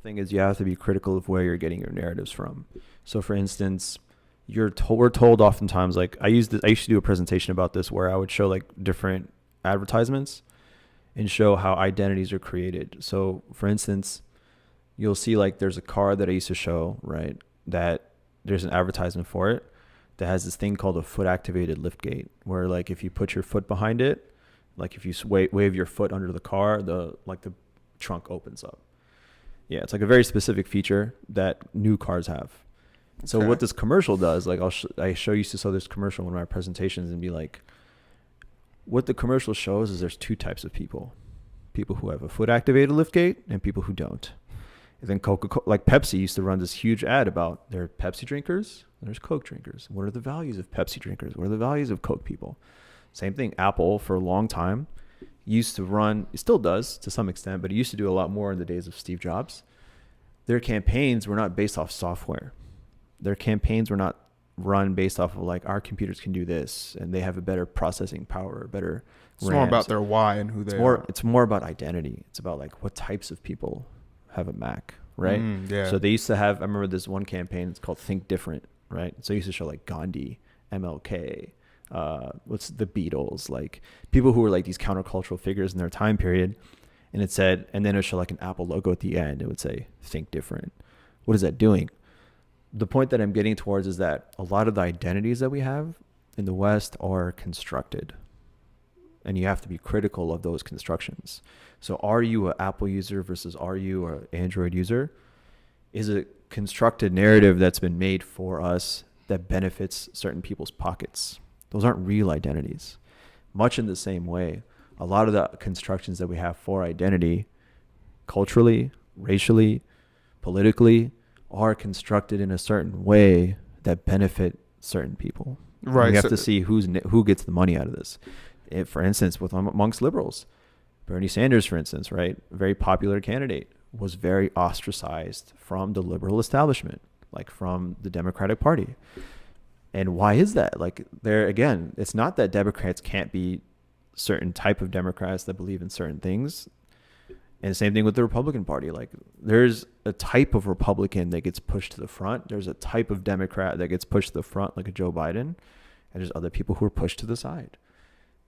thing is you have to be critical of where you're getting your narratives from. So for instance, we're told oftentimes, like I used to do a presentation about this where I would show like different advertisements and show how identities are created. So for instance, you'll see like there's a car that I used to show, right? That there's an advertisement for it that has this thing called a foot activated lift gate, where like if you put your foot behind it, like if you wave your foot under the car, the trunk opens up. Yeah, it's like a very specific feature that new cars have. So what this commercial does, like I used to show this commercial in one of my presentations and be like, what the commercial shows is there's two types of people who have a foot activated lift gate and people who don't. And then Coca-Cola, like Pepsi used to run this huge ad about there are Pepsi drinkers and there's Coke drinkers. What are the values of Pepsi drinkers? What are the values of Coke people? Same thing. Apple for a long time used to run, it still does to some extent, but it used to do a lot more in the days of Steve Jobs. Their campaigns were not based off software. Their campaigns were not run based off of like our computers can do this and they have a better processing power, better It's more about their why and who they are. It's more about identity. It's about like what types of people have a Mac, right? Yeah. So they used to have, I remember this one campaign, it's called Think Different, right? So they used to show like Gandhi, MLK, what's the Beatles, like people who were like these countercultural figures in their time period. And it said, and then it would show like an Apple logo at the end. It would say, think different. What is that doing? The point that I'm getting towards is that a lot of the identities that we have in the West are constructed. And you have to be critical of those constructions. So are you an Apple user versus are you an Android user? Is a constructed narrative that's been made for us that benefits certain people's pockets. Those aren't real identities. Much in the same way, a lot of the constructions that we have for identity, culturally, racially, politically, are constructed in a certain way that benefit certain people. Right. You have to see who gets the money out of this. If, for instance, amongst liberals, Bernie Sanders, for instance, right, a very popular candidate, was very ostracized from the liberal establishment, like from the Democratic Party. And why is that? Like there again, it's not that Democrats can't be certain type of Democrats that believe in certain things. And the same thing with the Republican Party. Like there's a type of Republican that gets pushed to the front. There's a type of Democrat that gets pushed to the front, like a Joe Biden. And there's other people who are pushed to the side.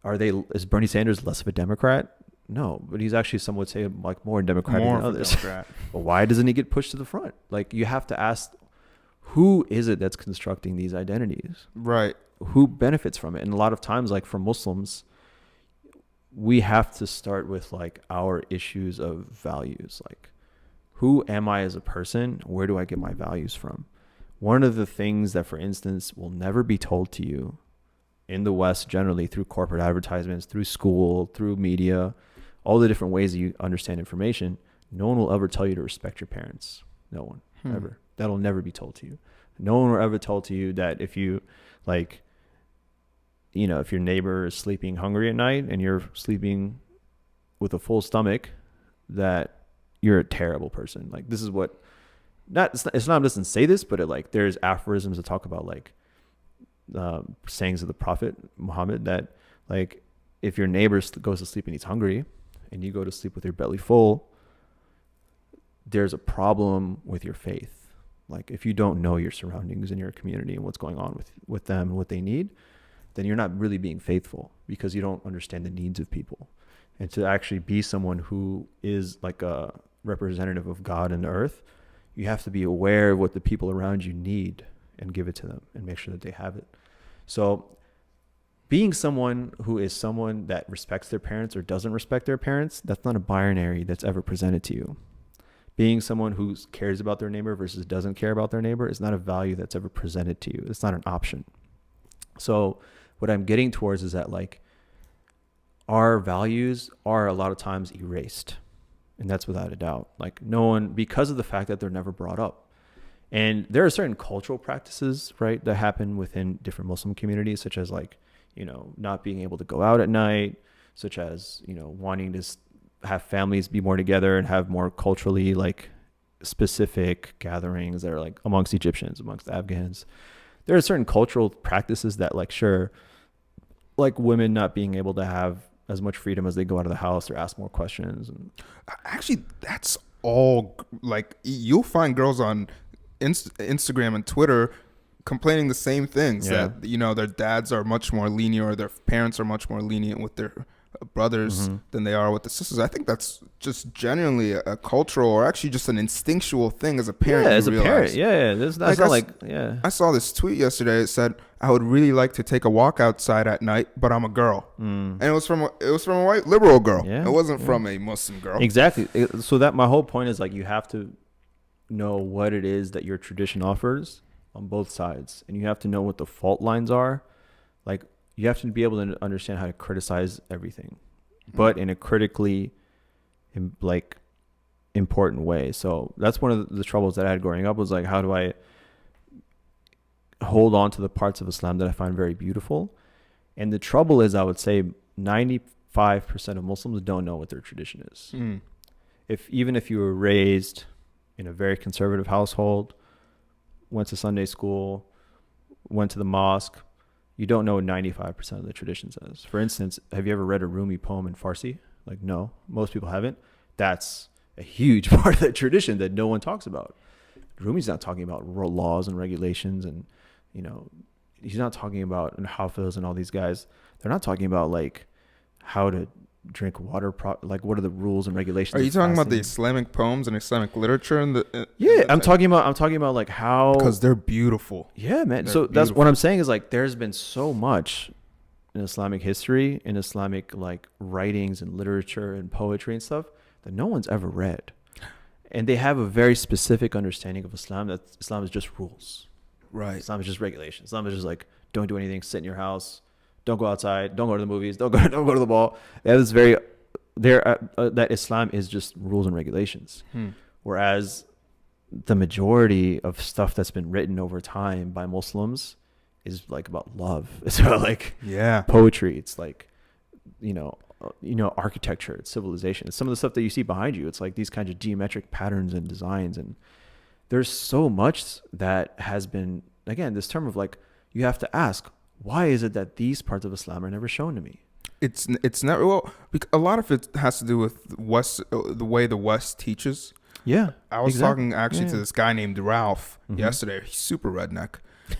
Is Bernie Sanders less of a Democrat? No, but he's actually, some would say, like more Democratic than others. But why doesn't he get pushed to the front? Like you have to ask, who is it that's constructing these identities? Right. Who benefits from it? And a lot of times, like for Muslims, we have to start with like our issues of values. Like, who am I as a person? Where do I get my values from? One of the things that, for instance, will never be told to you in the West, generally through corporate advertisements, through school, through media, all the different ways that you understand information, no one will ever tell you to respect your parents. No one, ever. That'll never be told to you. No one will ever tell to you that if you like, you know, if your neighbor is sleeping hungry at night and you're sleeping with a full stomach, that you're a terrible person. Like this is what, Islam doesn't say this, but there's aphorisms that talk about like sayings of the Prophet Muhammad that like if your neighbor goes to sleep and he's hungry and you go to sleep with your belly full, there's a problem with your faith. Like if you don't know your surroundings and your community and what's going on with them and what they need, then you're not really being faithful because you don't understand the needs of people. And to actually be someone who is like a representative of God and the earth, you have to be aware of what the people around you need and give it to them and make sure that they have it. So being someone who is someone that respects their parents or doesn't respect their parents, that's not a binary that's ever presented to you. Being someone who cares about their neighbor versus doesn't care about their neighbor is not a value that's ever presented to you. It's not an option. So what I'm getting towards is that like our values are a lot of times erased. And that's without a doubt. Like no one, because of the fact that they're never brought up. And there are certain cultural practices, right, that happen within different Muslim communities, such as like, you know, not being able to go out at night, such as, you know, wanting to have families be more together and have more culturally like specific gatherings that are like amongst Egyptians, amongst Afghans. There are certain cultural practices that like, sure, like women not being able to have as much freedom as they go out of the house or ask more questions. And actually, that's all like you'll find girls on Instagram and Twitter complaining the same things, that their dads are much more lenient, or their parents are much more lenient with their brothers than they are with the sisters. I think that's just genuinely a cultural, or actually just an instinctual thing as a parent. Yeah, as a parent. Yeah. I saw this tweet yesterday. It said, I would really like to take a walk outside at night, but I'm a girl. And it was from a white liberal girl. It wasn't from a Muslim girl. Exactly. So that my whole point is like, you have to know what it is that your tradition offers on both sides, and you have to know what the fault lines are. Like, you have to be able to understand how to criticize everything, but in a critically important way. So that's one of the troubles that I had growing up, was like, how do I hold on to the parts of Islam that I find very beautiful? And the trouble is, I would say 95% of Muslims don't know what their tradition is. Even if you were raised in a very conservative household, went to Sunday school, went to the mosque, you don't know what 95% of the tradition says. For instance, have you ever read a Rumi poem in Farsi? Like, no, most people haven't. That's a huge part of the tradition that no one talks about. Rumi's not talking about laws and regulations, and he's not talking about Hafiz and all these guys. They're not talking about like how to drink water, like what are the rules and regulations. Are you talking about the Islamic poems and Islamic literature? I'm talking about like how, because they're beautiful. Yeah, man. So that's what I'm saying, is like, there's been so much in Islamic history, in Islamic like writings and literature and poetry and stuff that no one's ever read, and they have a very specific understanding of Islam, that Islam is just rules. Right. Islam is just regulations. Islam is just like, don't do anything, sit in your house, don't go outside, don't go to the movies, don't go to the ball. That is that Islam is just rules and regulations. Whereas the majority of stuff that's been written over time by Muslims is like about love. It's about like poetry. It's like, architecture, it's civilization. It's some of the stuff that you see behind you. It's like these kinds of geometric patterns and designs. And there's so much that has been, again, this term of like, you have to ask, why is it that these parts of Islam are never shown to me? It's never, well, a lot of it has to do with the way the West teaches. Yeah, I was talking actually to this guy named Ralph yesterday. He's super redneck,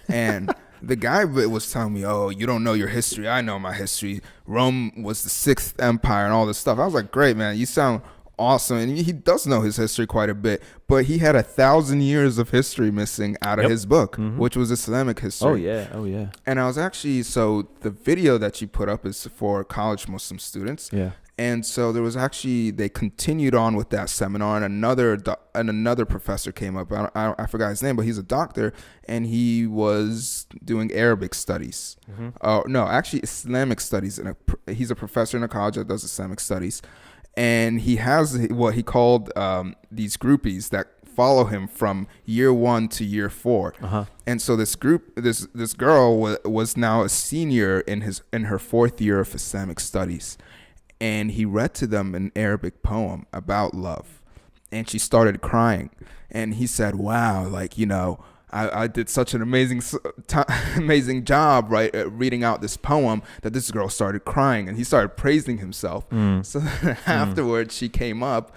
and the guy was telling me, "Oh, you don't know your history. I know my history. Rome was the 6th empire and all this stuff." I was like, "Great, man. You sound awesome." And he does know his history quite a bit, but he had 1,000 years of history missing out of his book, which was Islamic history. Oh yeah. And I was actually, so the video that you put up is for college Muslim students. Yeah. And so there was actually, they continued on with that seminar, and another professor came up. I forgot his name, but he's a doctor, and he was doing Arabic studies. No, actually Islamic studies. He's a professor in a college that does Islamic studies. And he has what he called these groupies that follow him from year 1 to year 4. And so this girl was now a senior in her 4th year of Islamic studies. And he read to them an Arabic poem about love. And she started crying. And he said, wow, like, I did such an amazing job, right, at reading out this poem, that this girl started crying, and he started praising himself. So afterwards, she came up,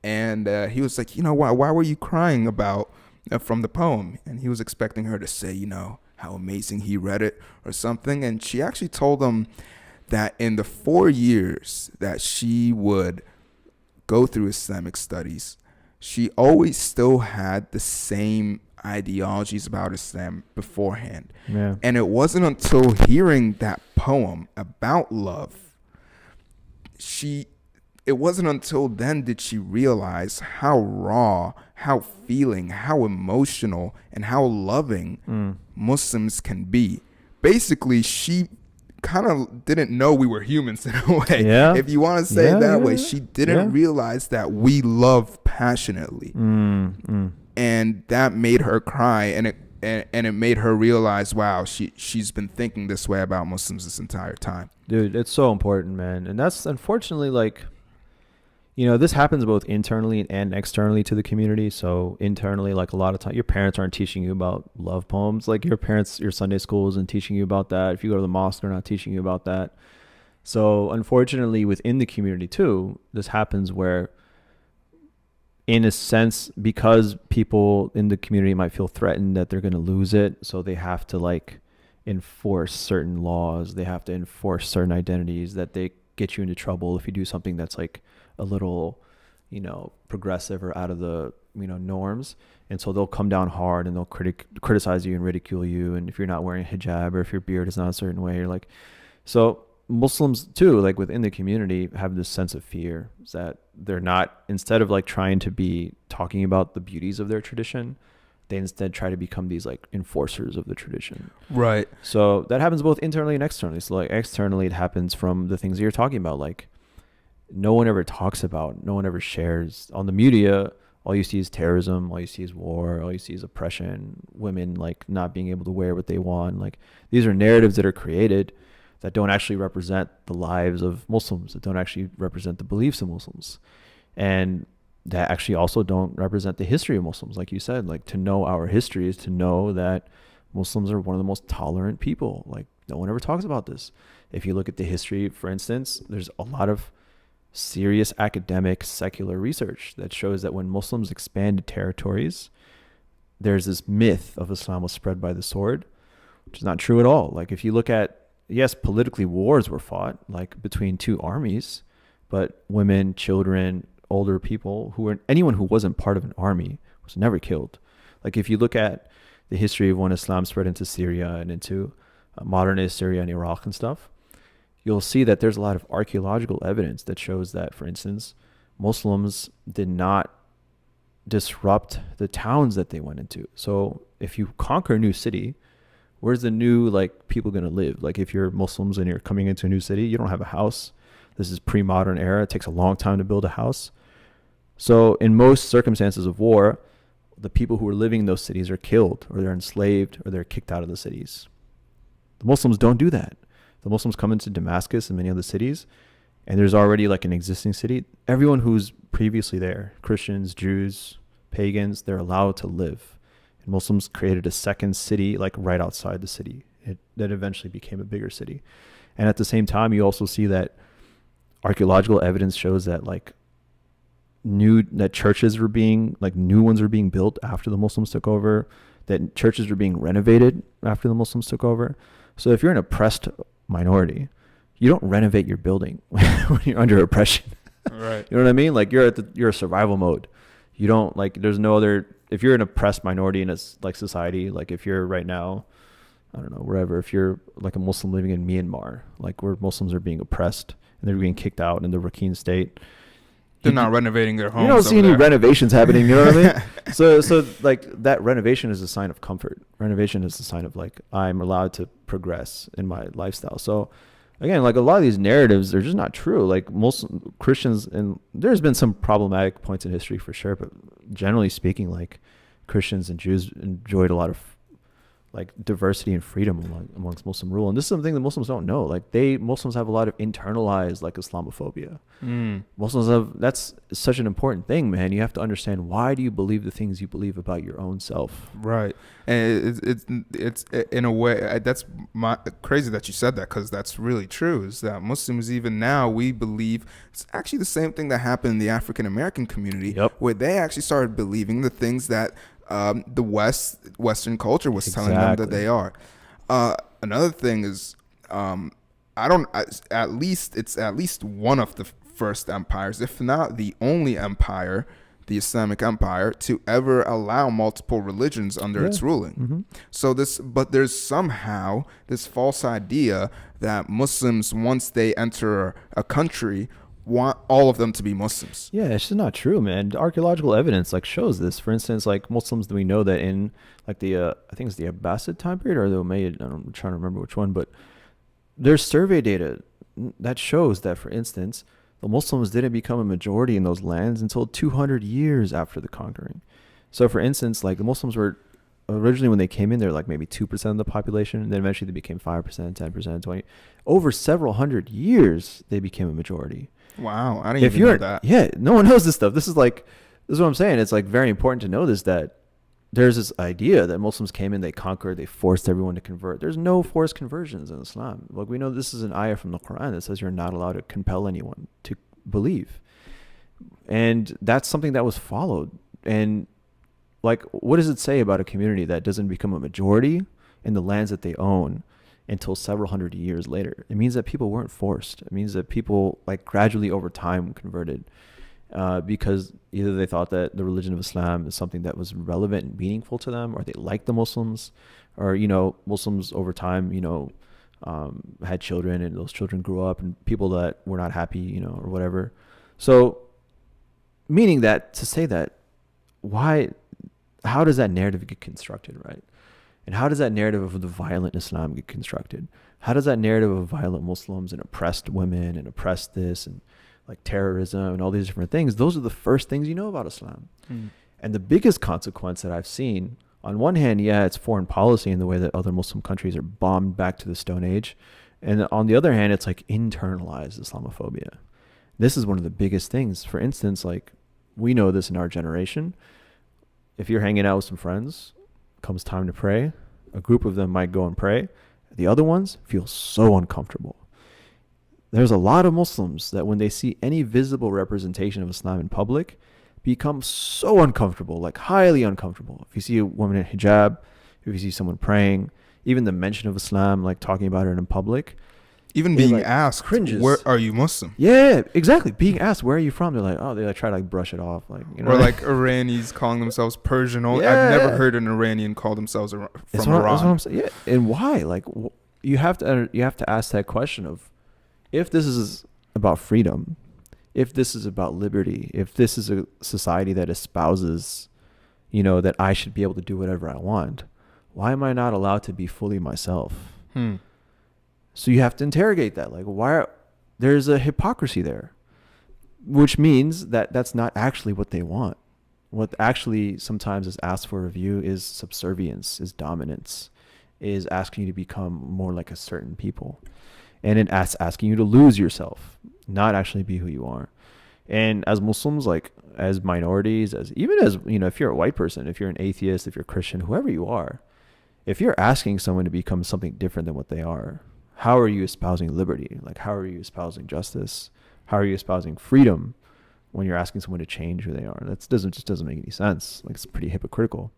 and he was like, why were you crying about from the poem? And he was expecting her to say, how amazing he read it or something. And she actually told him that in the 4 years that she would go through Islamic studies, she always still had the same ideologies about Islam beforehand. Yeah. And it wasn't until hearing that poem about love, it wasn't until then did she realize how raw, how feeling, how emotional, and how loving Muslims can be. Basically, she kind of didn't know we were humans in a way. Yeah. If you want to say it that way, she didn't realize that we love passionately. And that made her cry, and it made her realize, wow, she's been thinking this way about Muslims this entire time. Dude, it's so important, man. And that's unfortunately, like, this happens both internally and externally to the community. So internally, like, a lot of times your parents aren't teaching you about love poems. Like, your Sunday school isn't teaching you about that. If you go to the mosque, they're not teaching you about that. So unfortunately, within the community too, this happens where in a sense, because people in the community might feel threatened that they're going to lose it, so they have to like enforce certain laws, they have to enforce certain identities that they get you into trouble if you do something that's like a little, you know, progressive or out of the, you know, norms. And so they'll come down hard and they'll criticize you and ridicule you. And if you're not wearing a hijab or if your beard is not a certain way, you're like, so Muslims too, like within the community, have this sense of fear that they're not, instead of like trying to be talking about the beauties of their tradition, they instead try to become these like enforcers of the tradition. Right. So that happens both internally and externally. So like externally, it happens from the things that you're talking about. Like no one ever talks about, no one ever shares on the media. All you see is terrorism. All you see is war. All you see is oppression. Women like not being able to wear what they want. Like these are narratives that are created that don't actually represent the lives of Muslims, that don't actually represent the beliefs of Muslims, and that actually also don't represent the history of Muslims. Like you said, like to know our history is to know that Muslims are one of the most tolerant people. Like no one ever talks about this. If you look at the history, for instance, there's a lot of serious academic secular research that shows that when Muslims expanded territories, there's this myth of Islam was spread by the sword, which is not true at all. Like if you look at, yes, politically wars were fought like between two armies, but women, children, older people anyone who wasn't part of an army was never killed. Like if you look at the history of when Islam spread into Syria and into modernist Syria and Iraq and stuff, you'll see that there's a lot of archaeological evidence that shows that, for instance, Muslims did not disrupt the towns that they went into. So if you conquer a new city, where's the new like people going to live? Like if you're Muslims and you're coming into a new city, you don't have a house. This is pre-modern era. It takes a long time to build a house. So in most circumstances of war, the people who are living in those cities are killed or they're enslaved or they're kicked out of the cities. The Muslims don't do that. The Muslims come into Damascus and many other cities, and there's already like an existing city. Everyone who's previously there, Christians, Jews, pagans, they're allowed to live. And Muslims created a second city like right outside the city that eventually became a bigger city. And at the same time, you also see that archaeological evidence shows that like churches were being, like new ones were being built after the Muslims took over, that churches were being renovated after the Muslims took over. So if you're an oppressed minority, you don't renovate your building when you're under oppression. Right. You know what I mean? Like you're a survival mode. You don't like, there's no other, if you're an oppressed minority in a like society, like if you're right now, I don't know, wherever, if you're like a Muslim living in Myanmar, like where Muslims are being oppressed and they're being kicked out in the Rakhine state, they're not renovating their homes. You don't see any renovations happening. You know what I mean? So like that renovation is a sign of comfort. Renovation is a sign of like, I'm allowed to progress in my lifestyle. So again, like a lot of these narratives, they're just not true. Like most Christians, and there's been some problematic points in history for sure, but generally speaking, like Christians and Jews enjoyed a lot of like diversity and freedom amongst Muslim rule. And this is something that Muslims don't know. Like Muslims have a lot of internalized like Islamophobia. Muslims have, that's such an important thing, man. You have to understand, why do you believe the things you believe about your own self? Right. And it's in a way, that's crazy that you said that, because that's really true, is that Muslims, even now, we believe it's actually the same thing that happened in the African American community, where they actually started believing the things that the Western culture was telling them that they are. Another thing is, at least one of the first empires, if not the only empire, the Islamic Empire, to ever allow multiple religions under its ruling. Mm-hmm. So but there's somehow this false idea that Muslims, once they enter a country, want all of them to be Muslims. Yeah, it's just not true, man. The archaeological evidence like shows this. For instance, like Muslims, we know that in like the I think it's the Abbasid time period or the Umayyad, I'm trying to remember which one, but there's survey data that shows that, for instance, the Muslims didn't become a majority in those lands until 200 years after the conquering. So for instance, like the Muslims were originally, when they came in, they're like maybe 2% of the population, and then eventually they became 5%, 10%, 20%. Over several hundred years, they became a majority. Wow, I didn't even know that. Yeah, no one knows this stuff. This is what I'm saying. It's like very important to know this, that there's this idea that Muslims came in, they conquered, they forced everyone to convert. There's no forced conversions in Islam. Like we know this is an ayah from the Quran that says you're not allowed to compel anyone to believe. And that's something that was followed. And like, what does it say about a community that doesn't become a majority in the lands that they own until several hundred years later? It means that people weren't forced. It means that people like gradually over time converted, because either they thought that the religion of Islam is something that was relevant and meaningful to them, or they liked the Muslims, or, you know, Muslims over time, you know, had children, and those children grew up, and people that were not happy, you know, or whatever. So meaning that to say that, how does that narrative get constructed, right? And how does that narrative of the violent Islam get constructed? How does that narrative of violent Muslims and oppressed women and oppressed this and like terrorism and all these different things? Those are the first things you know about Islam. And the biggest consequence that I've seen, on one hand, yeah, it's foreign policy in the way that other Muslim countries are bombed back to the Stone Age. And on the other hand, it's like internalized Islamophobia. This is one of the biggest things. For instance, like we know this in our generation. If you're hanging out with some friends, comes time to pray, a group of them might go and pray. The other ones feel so uncomfortable. There's a lot of Muslims that when they see any visible representation of Islam in public, become so uncomfortable, like highly uncomfortable. If you see a woman in hijab, if you see someone praying, even the mention of Islam, like talking about it in public, even being like asked, cringes. Where are you Muslim? Yeah, exactly. Being asked, where are you from? They're like, oh, they like try to like brush it off, like, you know, or like Iranis calling themselves Persian. Yeah. I've never heard an Iranian call themselves from Iran. That's what I'm saying. Yeah, and why? Like, you have to ask that question of, if this is about freedom, if this is about liberty, if this is a society that espouses, you know, that I should be able to do whatever I want, why am I not allowed to be fully myself? So you have to interrogate that. Like, there's a hypocrisy there, which means that that's not actually what they want. What actually sometimes is asked for of you is subservience, is dominance, is asking you to become more like a certain people. And it asking you to lose yourself, not actually be who you are. And as Muslims, like as minorities, even as, you know, if you're a white person, if you're an atheist, if you're Christian, whoever you are, if you're asking someone to become something different than what they are, how are you espousing liberty? Like, how are you espousing justice? How are you espousing freedom when you're asking someone to change who they are? That just doesn't make any sense. Like, it's pretty hypocritical.